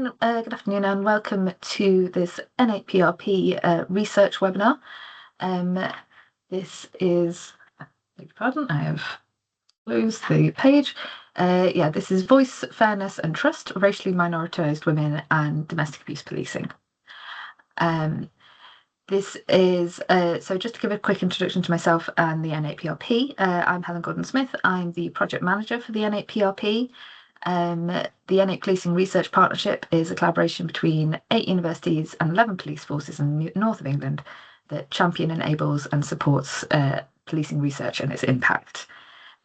Good afternoon and welcome to this N8 PRP research webinar. This is, beg your pardon, I have closed the page. This is Voice, Fairness and Trust, Racially Minoritized Women and Domestic Abuse Policing. This is, so just to give a quick introduction to myself and the N8 PRP, I'm Helen Gordon-Smith. I'm the project manager for the N8 PRP. The N8 Policing Research Partnership is a collaboration between 8 universities and 11 police forces in the north of England that champion, enables and supports policing research and its impact.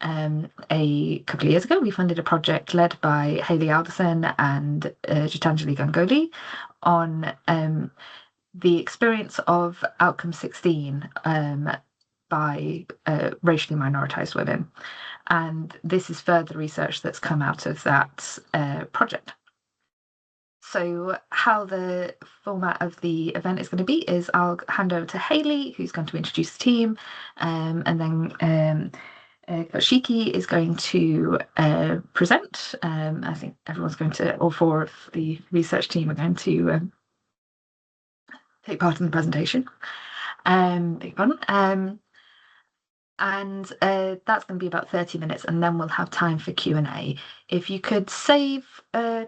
A couple of years ago, we funded a project led by Hayley Alderson and Geetanjali Gangoli on the experience of Outcome 16 by racially minoritized women. And this is further research that's come out of that project. So how the format of the event is going to be is I'll hand over to Hayley, who's going to introduce the team, and then Kausiki is going to present. I think everyone's going to, all 4 of the research team are going to take part in the presentation. Big fun. And that's going to be about 30 minutes, and then we'll have time for Q&A. If you could save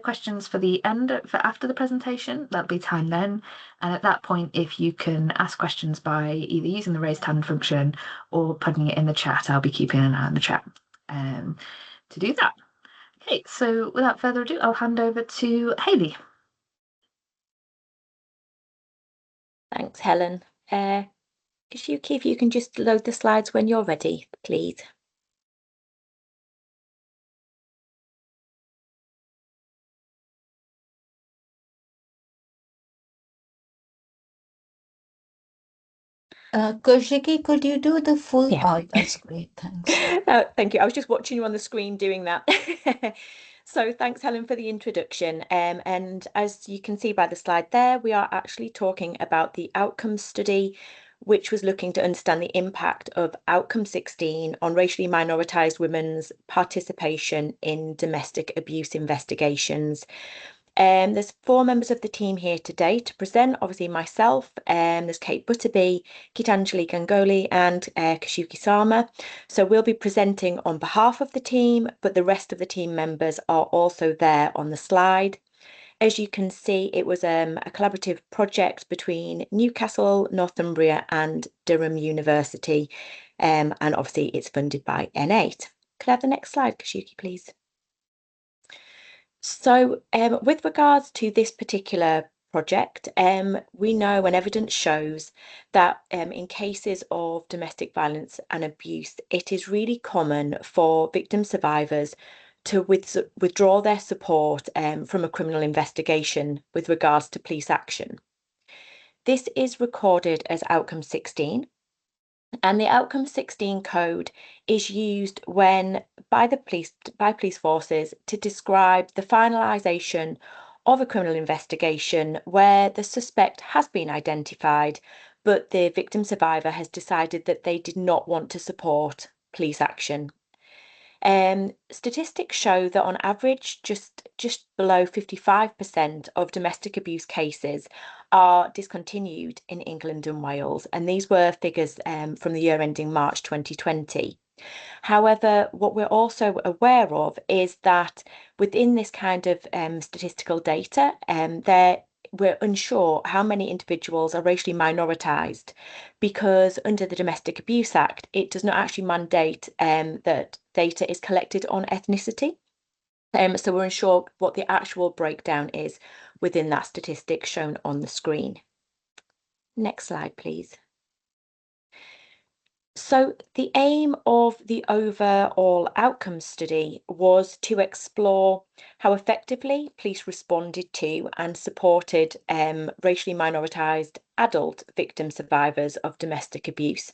questions for the end, for after the presentation, that'll be time then. And at that point, if you can ask questions by either using the raised hand function or putting it in the chat, I'll be keeping an eye on the chat to do that. Okay, so without further ado, I'll hand over to Hayley. Thanks, Helen. Kausiki, if you can just load the slides when you're ready, please. Kausiki, could you do the full? Yeah. Oh, that's great. Thanks. Thank you. I was just watching you on the screen doing that. So thanks, Helen, for the introduction. And as you can see by the slide there, we are actually talking about the outcome study, which was looking to understand the impact of Outcome 16 on racially minoritized women's participation in domestic abuse investigations. There's 4 members of the team here today to present. Obviously myself, there's Kate Butterby, Geetanjali Gangoli and Kausiki Sarma. So we'll be presenting on behalf of the team, but the rest of the team members are also there on the slide. As you can see, it was a collaborative project between Newcastle, Northumbria and Durham University. And obviously it's funded by N8. Could I have the next slide, Kausiki, please? So with regards to this particular project, we know and evidence shows that in cases of domestic violence and abuse, it is really common for victim survivors to withdraw their support from a criminal investigation with regards to police action. This is recorded as Outcome 16. And the Outcome 16 code is used when by police forces to describe the finalisation of a criminal investigation where the suspect has been identified, but the victim survivor has decided that they did not want to support police action. Statistics show that on average, just below 55% of domestic abuse cases are discontinued in England and Wales, and these were figures from the year ending March 2020. However, what we're also aware of is that within this kind of statistical data, we're unsure how many individuals are racially minoritized, because under the Domestic Abuse Act, it does not actually mandate that data is collected on ethnicity. So we're unsure what the actual breakdown is within that statistic shown on the screen. Next slide, please. So the aim of the overall outcomes study was to explore how effectively police responded to and supported racially minoritized adult victim survivors of domestic abuse.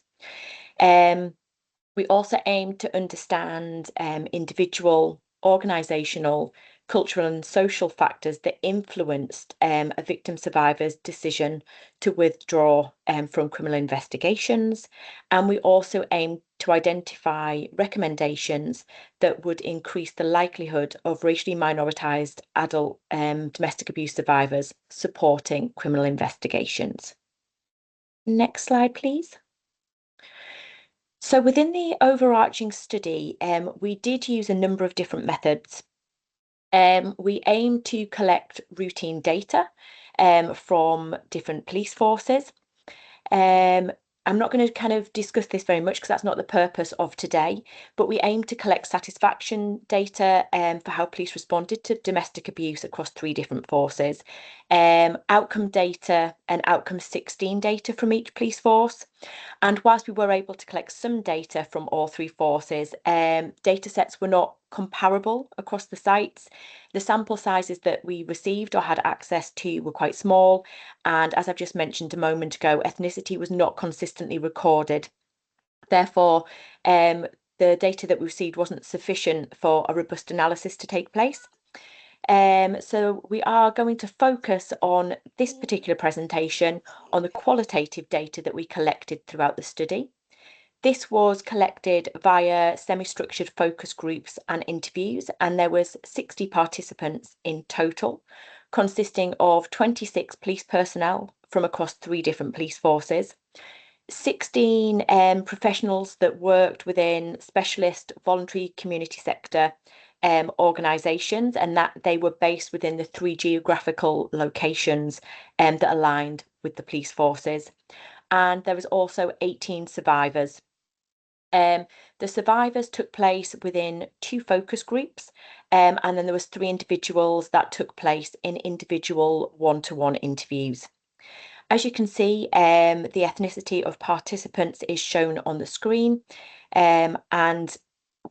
We also aimed to understand individual, organisational, cultural and social factors that influenced a victim survivor's decision to withdraw from criminal investigations. And we also aim to identify recommendations that would increase the likelihood of racially minoritized adult domestic abuse survivors supporting criminal investigations. Next slide, please. So within the overarching study, we did use a number of different methods. We aim to collect routine data from different police forces. I'm not going to kind of discuss this very much because that's not the purpose of today, but we aim to collect satisfaction data for how police responded to domestic abuse across 3 different forces, outcome data and outcome 16 data from each police force. And whilst we were able to collect some data from all 3 forces, data sets were not comparable across the sites. The sample sizes that we received or had access to were quite small. And as I've just mentioned a moment ago, ethnicity was not consistently recorded. Therefore, the data that we received wasn't sufficient for a robust analysis to take place. So we are going to focus on this particular presentation on the qualitative data that we collected throughout the study. This was collected via semi-structured focus groups and interviews, and there was 60 participants in total, consisting of 26 police personnel from across 3 different police forces, 16 professionals that worked within specialist voluntary community sector organisations, and that they were based within the 3 geographical locations that aligned with the police forces. And there was also 18 survivors. The survivors took place within 2 focus groups, and then there was 3 individuals that took place in individual one-to-one interviews. As you can see, the ethnicity of participants is shown on the screen, and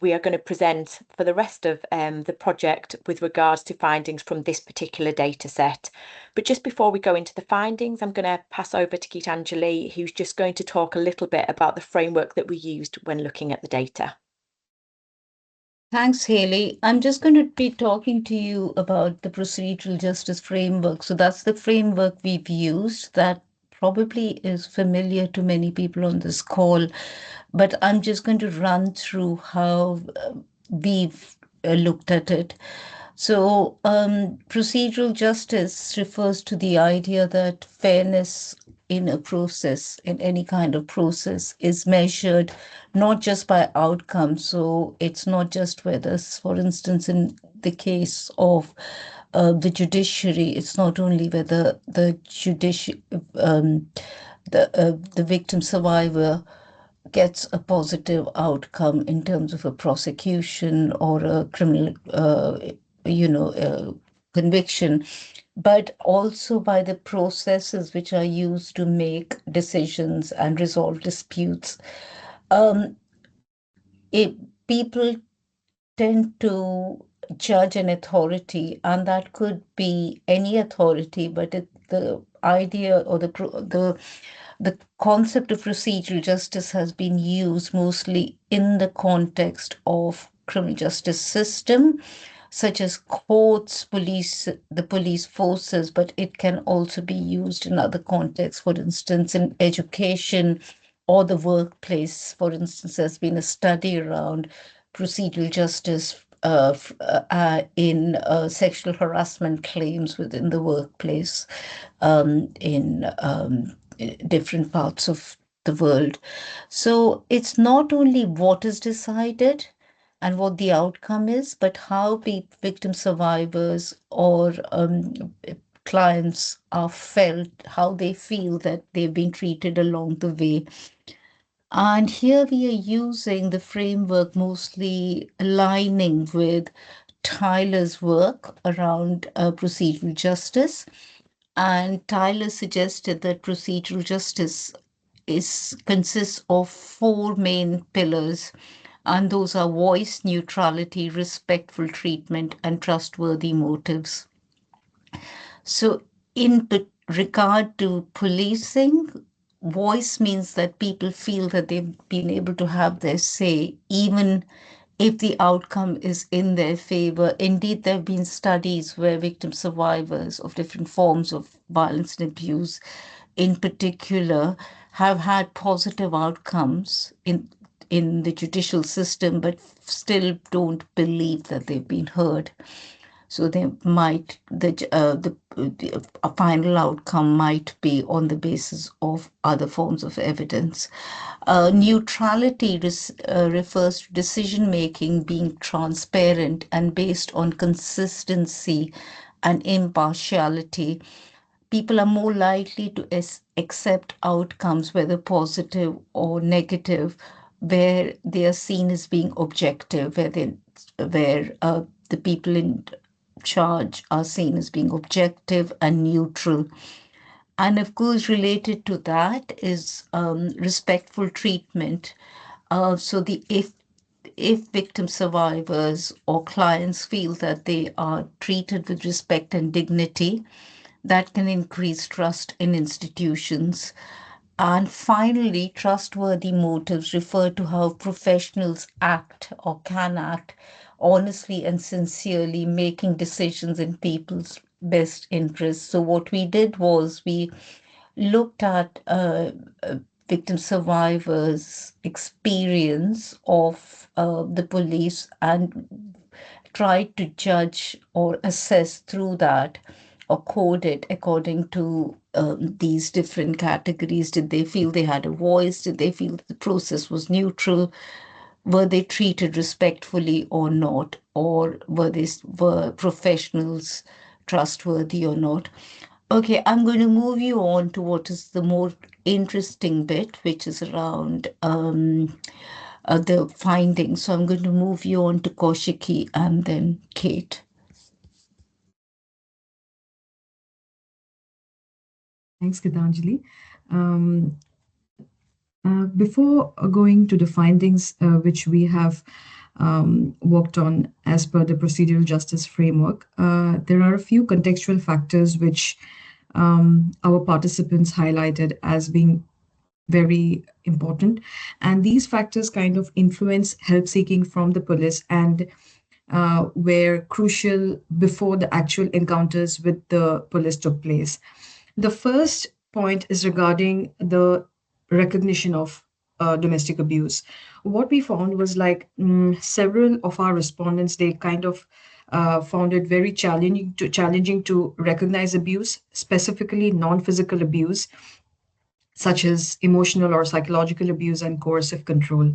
we are going to present for the rest of the project with regards to findings from this particular data set. But just before we go into the findings, I'm going to pass over to Geetanjali, who's just going to talk a little bit about the framework that we used when looking at the data. Thanks, Hayley. I'm just going to be talking to you about the procedural justice framework. So that's the framework we've used that probably is familiar to many people on this call, but I'm just going to run through how we've looked at it. So procedural justice refers to the idea that fairness in a process, in any kind of process, is measured not just by outcomes. So it's not just whether, for instance, in the case of the judiciary, it's not only whether the the victim survivor gets a positive outcome in terms of a prosecution or a criminal, conviction, but also by the processes which are used to make decisions and resolve disputes. People tend to judge an authority, and that could be any authority, but the idea or the concept of procedural justice has been used mostly in the context of criminal justice system, such as courts, police, the police forces, but it can also be used in other contexts, for instance, in education or the workplace. For instance, there's been a study around procedural justice in sexual harassment claims within the workplace in different parts of the world. So it's not only what is decided and what the outcome is, but how victim survivors or clients are felt, how they feel that they've been treated along the way. And here we are using the framework mostly aligning with Tyler's work around procedural justice. And Tyler suggested that procedural justice consists of 4 main pillars, and those are voice, neutrality, respectful treatment, and trustworthy motives. So in regard to policing, voice means that people feel that they've been able to have their say, even if the outcome is in their favor. Indeed, there have been studies where victim survivors of different forms of violence and abuse, in particular, have had positive outcomes in the judicial system, but still don't believe that they've been heard. So they might a final outcome might be on the basis of other forms of evidence. Neutrality refers to decision making being transparent and based on consistency and impartiality. People are more likely to accept outcomes, whether positive or negative, where they are seen as being objective, where the people in charge are seen as being objective and neutral. And of course, related to that is respectful treatment. So if victim survivors or clients feel that they are treated with respect and dignity, that can increase trust in institutions. And finally, trustworthy motives refer to how professionals act or can act honestly and sincerely, making decisions in people's best interests. So, what we did was we looked at victim survivors' experience of the police and tried to judge or assess through that or code it according to these different categories. Did they feel they had a voice? Did they feel that the process was neutral? Were they treated respectfully or not? Or were professionals trustworthy or not? Okay, I'm going to move you on to what is the more interesting bit, which is around the findings. So I'm going to move you on to Kausiki and then Kate. Thanks, Geetanjali. Before going to the findings which we have worked on as per the procedural justice framework, there are a few contextual factors which our participants highlighted as being very important. And these factors kind of influence help seeking from the police and were crucial before the actual encounters with the police took place. The first point is regarding the recognition of domestic abuse. What we found was like several of our respondents, they kind of found it very challenging to recognize abuse, specifically non-physical abuse, such as emotional or psychological abuse and coercive control.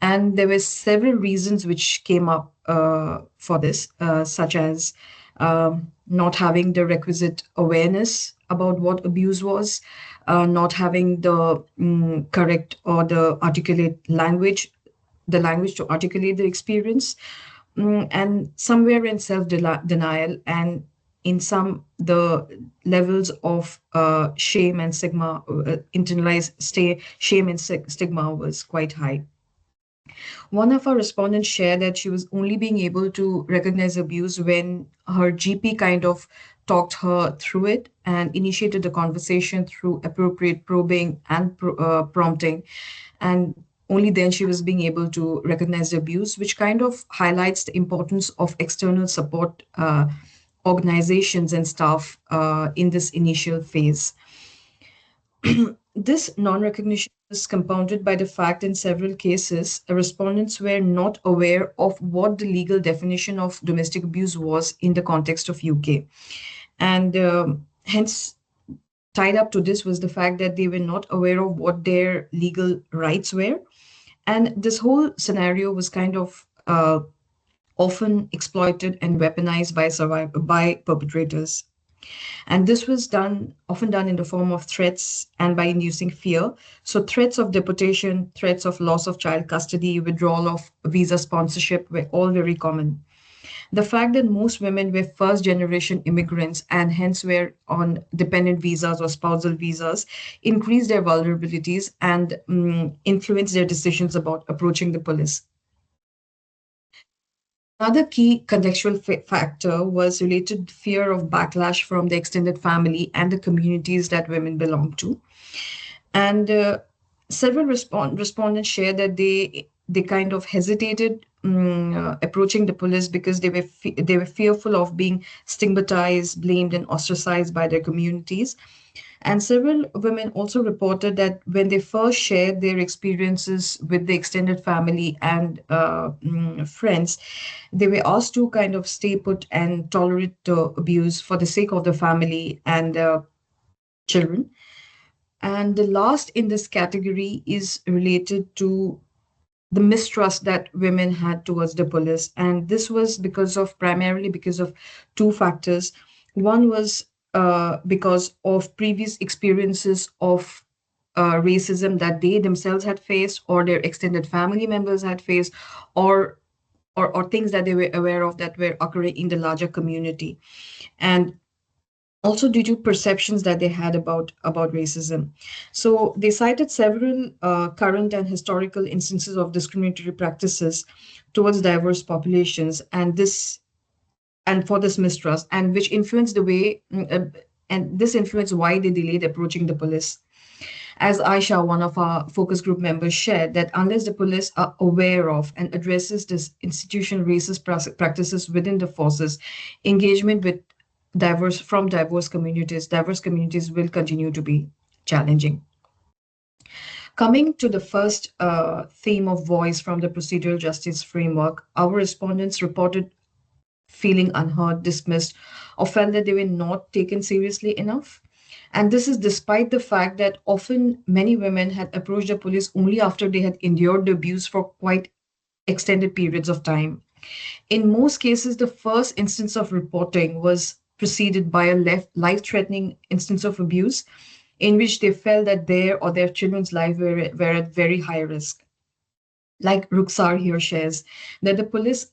And there were several reasons which came up for this, such as not having the requisite awareness about what abuse was, not having the correct or the articulate language, the language to articulate the experience, and somewhere in self-denial, and in some the levels of shame and stigma, internalized shame and stigma was quite high. One of our respondents shared that she was only being able to recognize abuse when her GP kind of talked her through it and initiated the conversation through appropriate probing and prompting. And only then she was being able to recognize the abuse, which kind of highlights the importance of external support organizations and staff in this initial phase. This non-recognition is compounded by the fact in several cases, respondents were not aware of what the legal definition of domestic abuse was in the context of UK. And hence, tied up to this was the fact that they were not aware of what their legal rights were. And this whole scenario was kind of often exploited and weaponized by perpetrators. And this was often done in the form of threats and by inducing fear. So threats of deportation, threats of loss of child custody, withdrawal of visa sponsorship were all very common. The fact that most women were first generation immigrants and hence were on dependent visas or spousal visas increased their vulnerabilities and influenced their decisions about approaching the police. Another key contextual factor was related to fear of backlash from the extended family and the communities that women belong to. And several respondents shared that they kind of hesitated approaching the police because they were fearful of being stigmatized, blamed, and ostracized by their communities. And several women also reported that when they first shared their experiences with the extended family and friends, they were asked to kind of stay put and tolerate abuse for the sake of the family and children. And the last in this category is related to the mistrust that women had towards the police. And this was primarily because of two factors. One was because of previous experiences of racism that they themselves had faced, or their extended family members had faced, or things that they were aware of that were occurring in the larger community. And also due to perceptions that they had about racism. So they cited several current and historical instances of discriminatory practices towards diverse populations, and for this mistrust, and which influenced the way, and this influenced why they delayed approaching the police. As Aisha, one of our focus group members, shared, that unless the police are aware of and addresses this institutional racist practices within the forces, engagement with diverse communities will continue to be challenging. Coming to the first theme of voice from the procedural justice framework, our respondents reported feeling unheard, dismissed, or felt that they were not taken seriously enough. And this is despite the fact that often many women had approached the police only after they had endured the abuse for quite extended periods of time. In most cases, the first instance of reporting was preceded by a life-threatening instance of abuse in which they felt that their or their children's life were at very high risk. Like Ruxar here shares, that the police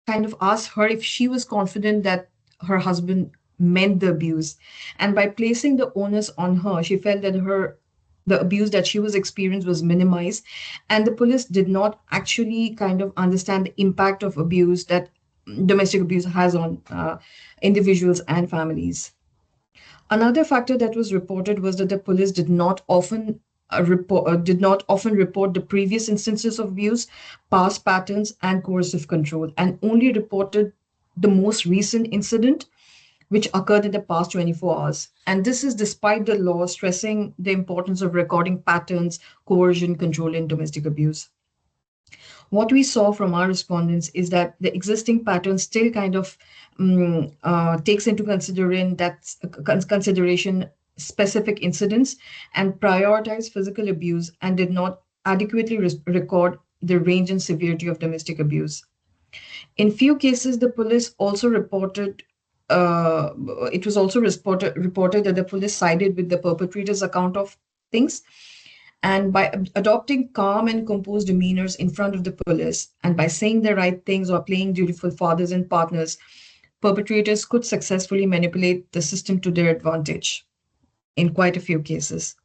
kind of asked her if she was confident that her husband meant the abuse. And by placing the onus on her, she felt that the abuse that she was experiencing was minimized. And the police did not actually kind of understand the impact of abuse that domestic abuse has on individuals and families. Another factor that was reported was that the police did not often report the previous instances of abuse, past patterns, and coercive control, and only reported the most recent incident, which occurred in the past 24 hours. And this is despite the law stressing the importance of recording patterns, coercion, control, and domestic abuse. What we saw from our respondents is that the existing pattern still kind of takes into consideration specific incidents and prioritize physical abuse, and did not adequately record the range and severity of domestic abuse. In few cases, the police also reported. It was also reported that the police sided with the perpetrator's account of things, and by adopting calm and composed demeanors in front of the police, and by saying the right things or playing dutiful fathers and partners, perpetrators could successfully manipulate the system to their advantage in quite a few cases.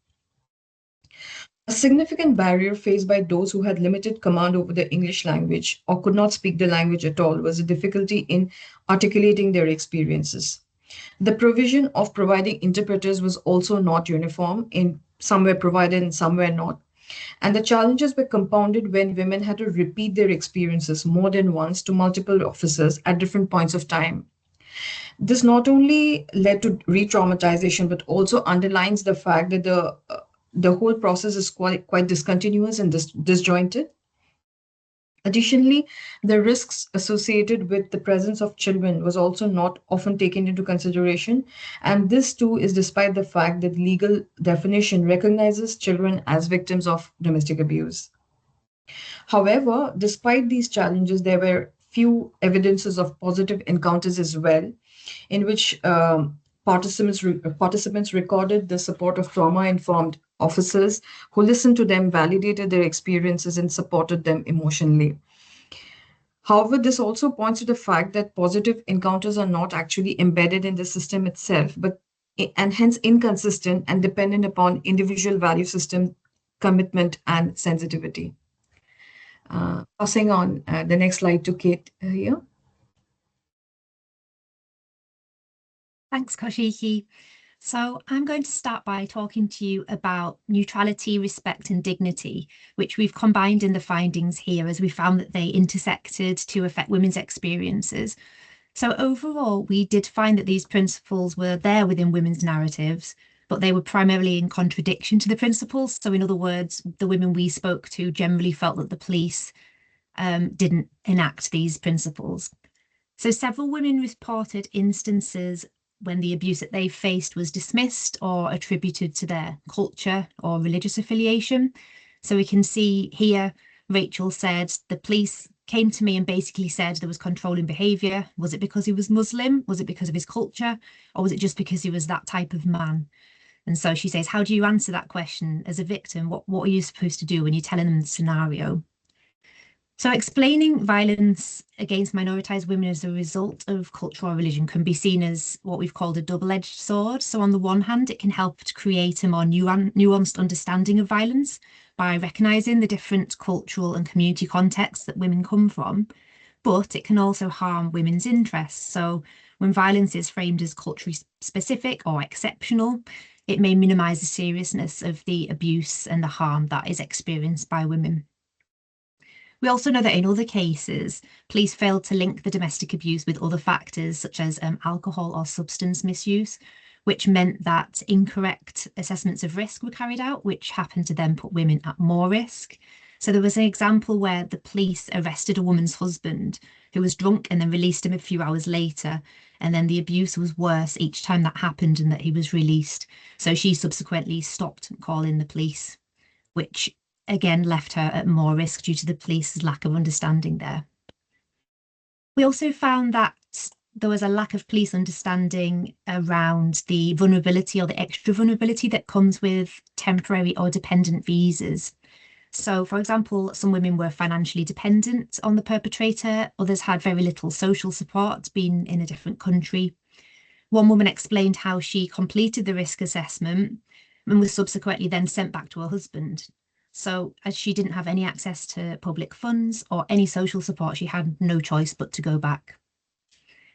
A significant barrier faced by those who had limited command over the English language or could not speak the language at all was the difficulty in articulating their experiences. The provision of providing interpreters was also not uniform. In some were provided and some were not. And the challenges were compounded when women had to repeat their experiences more than once to multiple officers at different points of time. This not only led to re-traumatization, but also underlines the fact that the whole process is quite discontinuous and disjointed. Additionally, the risks associated with the presence of children was also not often taken into consideration, and this too is despite the fact that legal definition recognizes children as victims of domestic abuse. However, despite these challenges, there were few evidences of positive encounters as well, in which participants recorded the support of trauma-informed officers who listened to them, validated their experiences, and supported them emotionally. However, this also points to the fact that positive encounters are not actually embedded in the system itself, and hence inconsistent and dependent upon individual value system, commitment, and sensitivity. Passing on the next slide to Kate here. Thanks, Kausiki. So I'm going to start by talking to you about neutrality, respect and dignity, which we've combined in the findings here as we found that they intersected to affect women's experiences. So overall, we did find that these principles were there within women's narratives, but they were primarily in contradiction to the principles. So in other words, the women we spoke to generally felt that the police didn't enact these principles. So several women reported instances when the abuse that they faced was dismissed or attributed to their culture or religious affiliation. So we can see here, Rachel said, the police came to me and basically said there was controlling behaviour. Was it because he was Muslim? Was it because of his culture? Or was it just because he was that type of man? And so she says, how do you answer that question as a victim? What are you supposed to do when you're telling them the scenario? So explaining violence against minoritized women as a result of culture or religion can be seen as what we've called a double-edged sword. So on the one hand, it can help to create a more nuanced understanding of violence by recognizing the different cultural and community contexts that women come from, but it can also harm women's interests. So when violence is framed as culturally specific or exceptional, it may minimize the seriousness of the abuse and the harm that is experienced by women. We also know that in other cases, police failed to link the domestic abuse with other factors such as alcohol or substance misuse, which meant that incorrect assessments of risk were carried out, which happened to then put women at more risk. So there was an example where the police arrested a woman's husband who was drunk and then released him a few hours later. And then the abuse was worse each time that happened and that he was released. So she subsequently stopped calling the police, which again left her at more risk due to the police's lack of understanding there. We also found that there was a lack of police understanding around the vulnerability or the extra vulnerability that comes with temporary or dependent visas. So, for example, some women were financially dependent on the perpetrator, others had very little social support, being in a different country. One woman explained how she completed the risk assessment and was subsequently then sent back to her husband. So as she didn't have any access to public funds or any social support, she had no choice but to go back.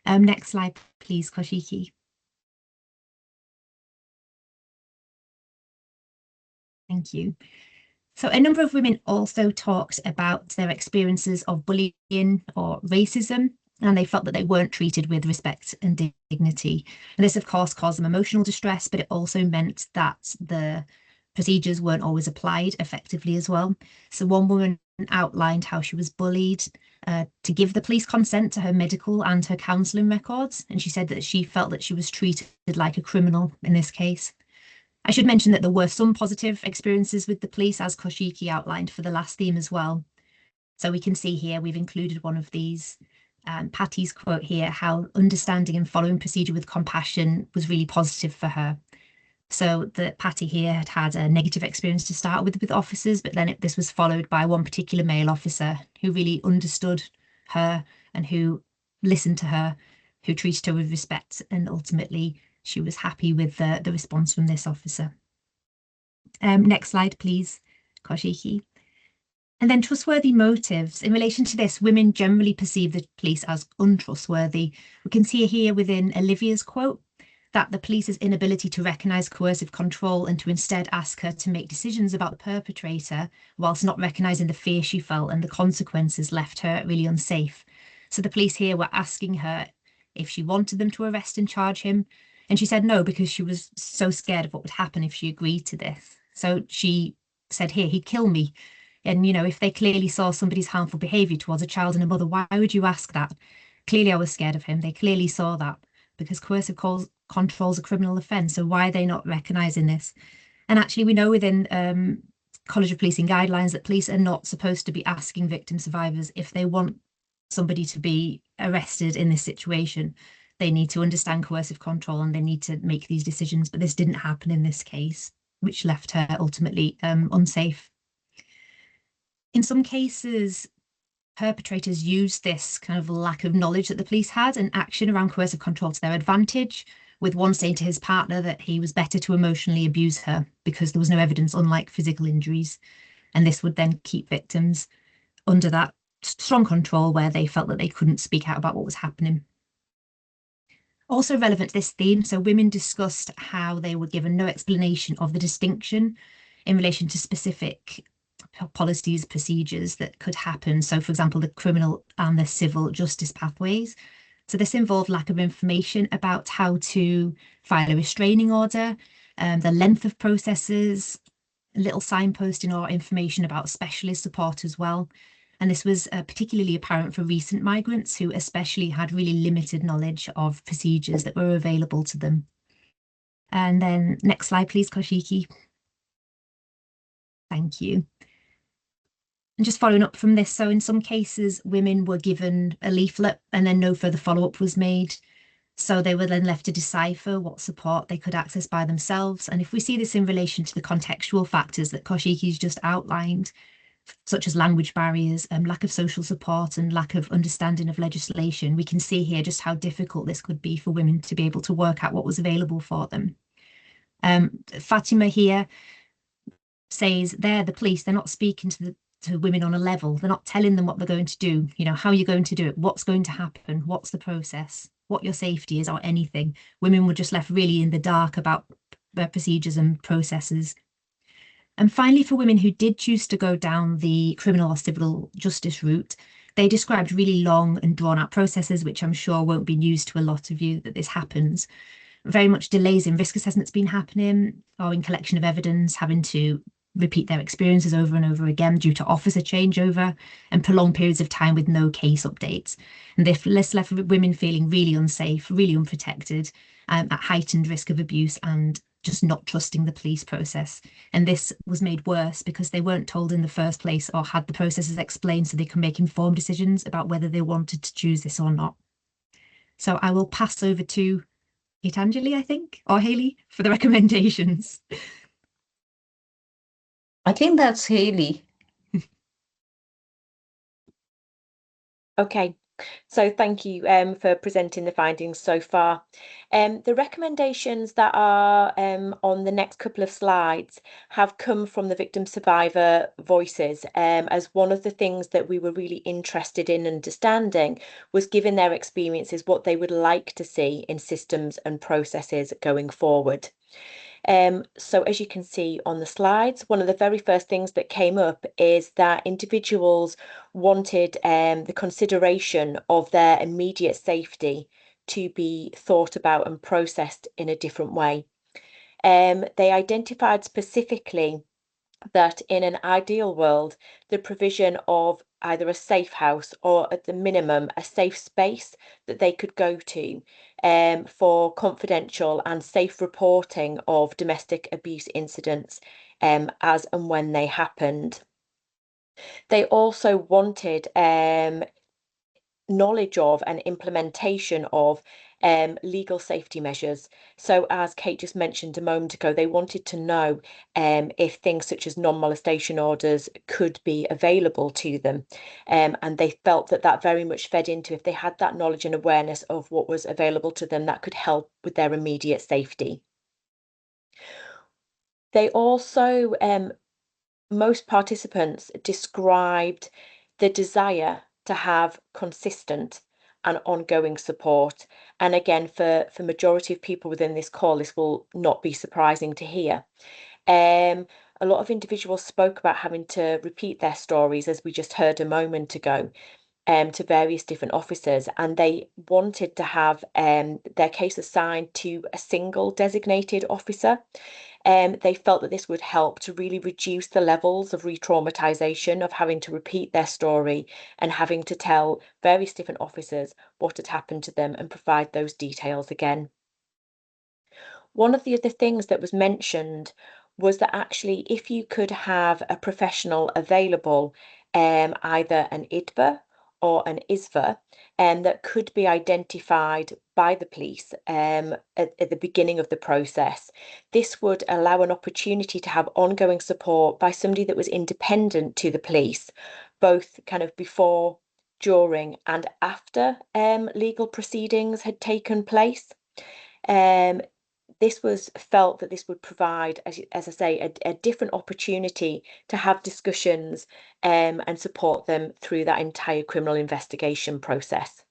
Next slide, please, Kausiki. Thank you. So a number of women also talked about their experiences of bullying or racism, and they felt that they weren't treated with respect and dignity. And this, of course, caused them emotional distress, but it also meant that the procedures weren't always applied effectively as well. So one woman outlined how she was bullied to give the police consent to her medical and her counselling records. And she said that she felt that she was treated like a criminal in this case. I should mention that there were some positive experiences with the police, as Kausiki outlined for the last theme as well. So we can see here, we've included one of these. Patty's quote here, how understanding and following procedure with compassion was really positive for her. So that Patty here had had a negative experience to start with officers, but then this was followed by one particular male officer who really understood her and who listened to her, who treated her with respect, and ultimately she was happy with the response from this officer. Next slide, please, Kausiki. And then trustworthy motives. In relation to this, women generally perceive the police as untrustworthy. We can see here within Olivia's quote that the police's inability to recognise coercive control and to instead ask her to make decisions about the perpetrator, whilst not recognising the fear she felt and the consequences, left her really unsafe. So the police here were asking her if she wanted them to arrest and charge him. And she said no, because she was so scared of what would happen if she agreed to this. So she said, here, he'd kill me. And, you know, if they clearly saw somebody's harmful behaviour towards a child and a mother, why would you ask that? Clearly, I was scared of him. They clearly saw that, because coercive control is a criminal offence. So why are they not recognising this? And actually, we know within College of Policing guidelines that police are not supposed to be asking victim survivors if they want somebody to be arrested in this situation. They need to understand coercive control and they need to make these decisions. But this didn't happen in this case, which left her ultimately unsafe. In some cases, perpetrators used this kind of lack of knowledge that the police had and action around coercive control to their advantage, with one saying to his partner that he was better to emotionally abuse her because there was no evidence, unlike physical injuries. And this would then keep victims under that strong control where they felt that they couldn't speak out about what was happening. Also relevant to this theme, so women discussed how they were given no explanation of the distinction in relation to specific policies, procedures that could happen. So, for example, the criminal and the civil justice pathways. So this involved lack of information about how to file a restraining order, the length of processes, little signposting or information about specialist support as well. And this was particularly apparent for recent migrants who especially had really limited knowledge of procedures that were available to them. And then next slide, please, Kausiki. Thank you. And just following up from this, so in some cases, women were given a leaflet and then no further follow-up was made. So they were then left to decipher what support they could access by themselves. And if we see this in relation to the contextual factors that Kaushiki's just outlined, such as language barriers, lack of social support and lack of understanding of legislation, we can see here just how difficult this could be for women to be able to work out what was available for them. Fatima here says the police, they're not speaking to women on a level. They're not telling them what they're going to do, you know, how you're going to do it, what's going to happen, what's the process, what your safety is or anything. Women were just left really in the dark about their procedures and processes. And finally, for women who did choose to go down the criminal or civil justice route, they described really long and drawn out processes, which I'm sure won't be news to a lot of you that this happens. Very much delays in risk assessments been happening or in collection of evidence, having to repeat their experiences over and over again due to officer changeover and prolonged periods of time with no case updates. And this left women feeling really unsafe, really unprotected, at heightened risk of abuse and just not trusting the police process. And this was made worse because they weren't told in the first place or had the processes explained so they can make informed decisions about whether they wanted to choose this or not. So I will pass over to Geetanjali, I think, or Hayley for the recommendations. I think that's Hayley. Okay, so thank you for presenting the findings so far. The recommendations that are on the next couple of slides have come from the victim survivor voices, as one of the things that we were really interested in understanding was, given their experiences, what they would like to see in systems and processes going forward. So as you can see on the slides, one of the very first things that came up is that individuals wanted the consideration of their immediate safety to be thought about and processed in a different way. They identified specifically that in an ideal world, the provision of either a safe house or at the minimum a safe space that they could go to for confidential and safe reporting of domestic abuse incidents as and when they happened. They also wanted knowledge of and implementation of legal safety measures. So as Kate just mentioned a moment ago, they wanted to know if things such as non-molestation orders could be available to them. And they felt that that very much fed into, if they had that knowledge and awareness of what was available to them, that could help with their immediate safety. They also, most participants described the desire to have consistent and ongoing support. And again, for majority of people within this call, this will not be surprising to hear. A lot of individuals spoke about having to repeat their stories, as we just heard a moment ago, to various different officers, and they wanted to have their case assigned to a single designated officer. They felt that this would help to really reduce the levels of re-traumatization of having to repeat their story and having to tell various different officers what had happened to them and provide those details again. One of the other things that was mentioned was that actually, if you could have a professional available, either an IDVA or an ISVA, that could be identified by the police at the beginning of the process. This would allow an opportunity to have ongoing support by somebody that was independent to the police, both kind of before, during and after legal proceedings had taken place. This was felt that this would provide, as I say, a different opportunity to have discussions and support them through that entire criminal investigation process.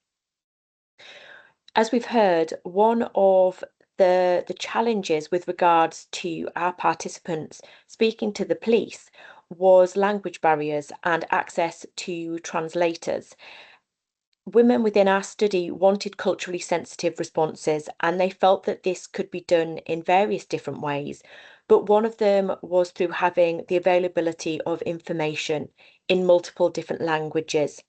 as we've heard, one of the challenges with regards to our participants speaking to the police was language barriers and access to translators. Women within our study wanted culturally sensitive responses, and they felt that this could be done in various different ways. But one of them was through having the availability of information in multiple different languages.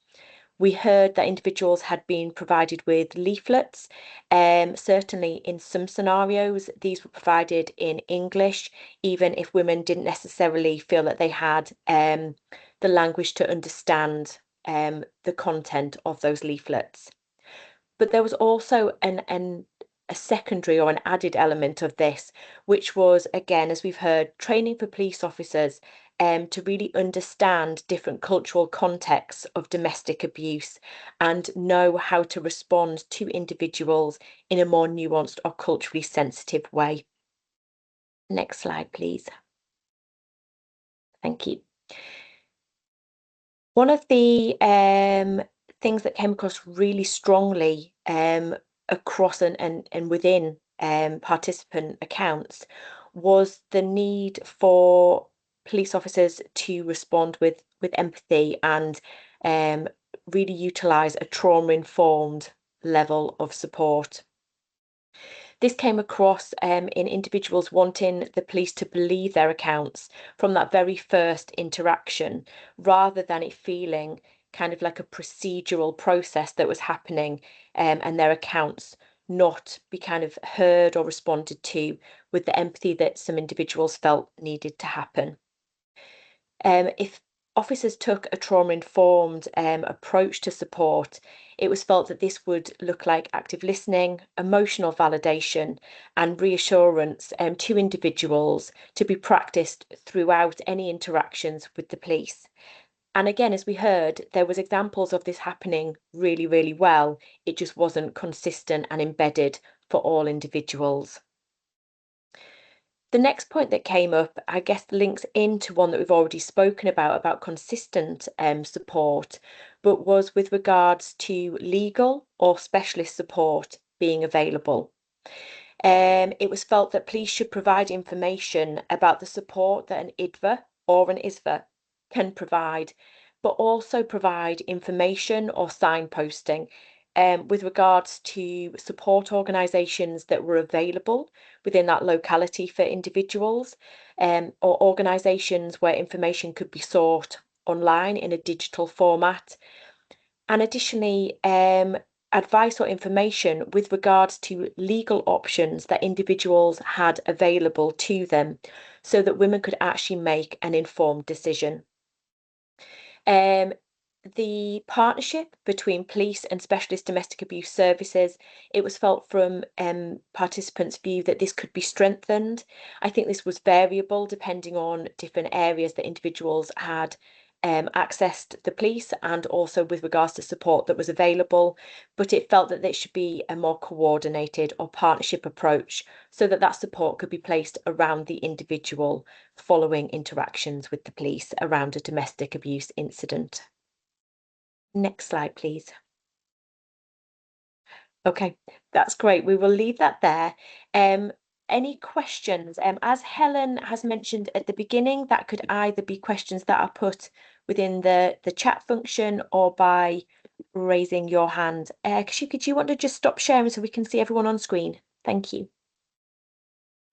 We heard that individuals had been provided with leaflets. Certainly in some scenarios, these were provided in English, even if women didn't necessarily feel that they had the language to understand the content of those leaflets. But there was also a secondary or an added element of this, which was, again, as we've heard, training for police officers to really understand different cultural contexts of domestic abuse and know how to respond to individuals in a more nuanced or culturally sensitive way. Next slide, please. Thank you. One of the things that came across really strongly across and within participant accounts was the need for police officers to respond with empathy and really utilise a trauma-informed level of support. This came across in individuals wanting the police to believe their accounts from that very first interaction, rather than it feeling kind of like a procedural process that was happening, and their accounts not be kind of heard or responded to with the empathy that some individuals felt needed to happen. If officers took a trauma-informed approach to support, it was felt that this would look like active listening, emotional validation, and reassurance to individuals to be practiced throughout any interactions with the police. And again, as we heard, there was examples of this happening really, really well. It just wasn't consistent and embedded for all individuals. The next point that came up, I guess, links into one that we've already spoken about consistent support, but was with regards to legal or specialist support being available. It was felt that police should provide information about the support that an IDVA or an ISVA can provide, but also provide information or signposting with regards to support organisations that were available within that locality for individuals, or organisations where information could be sought online in a digital format. And additionally, advice or information with regards to legal options that individuals had available to them so that women could actually make an informed decision. The partnership between police and specialist domestic abuse services, it was felt from participants' view that this could be strengthened. I think this was variable depending on different areas that individuals had accessed the police and also with regards to support that was available, but it felt that there should be a more coordinated or partnership approach so that that support could be placed around the individual following interactions with the police around a domestic abuse incident. Next slide, please. Okay, that's great. We will leave that there. Any questions? As Helen has mentioned at the beginning, that could either be questions that are put within the chat function or by raising your hand. Kausiki, do you want to just stop sharing so we can see everyone on screen? Thank you.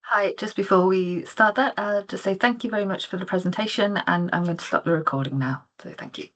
Hi, just before we start that, I'll just say thank you very much for the presentation, and I'm going to stop the recording now. So thank you.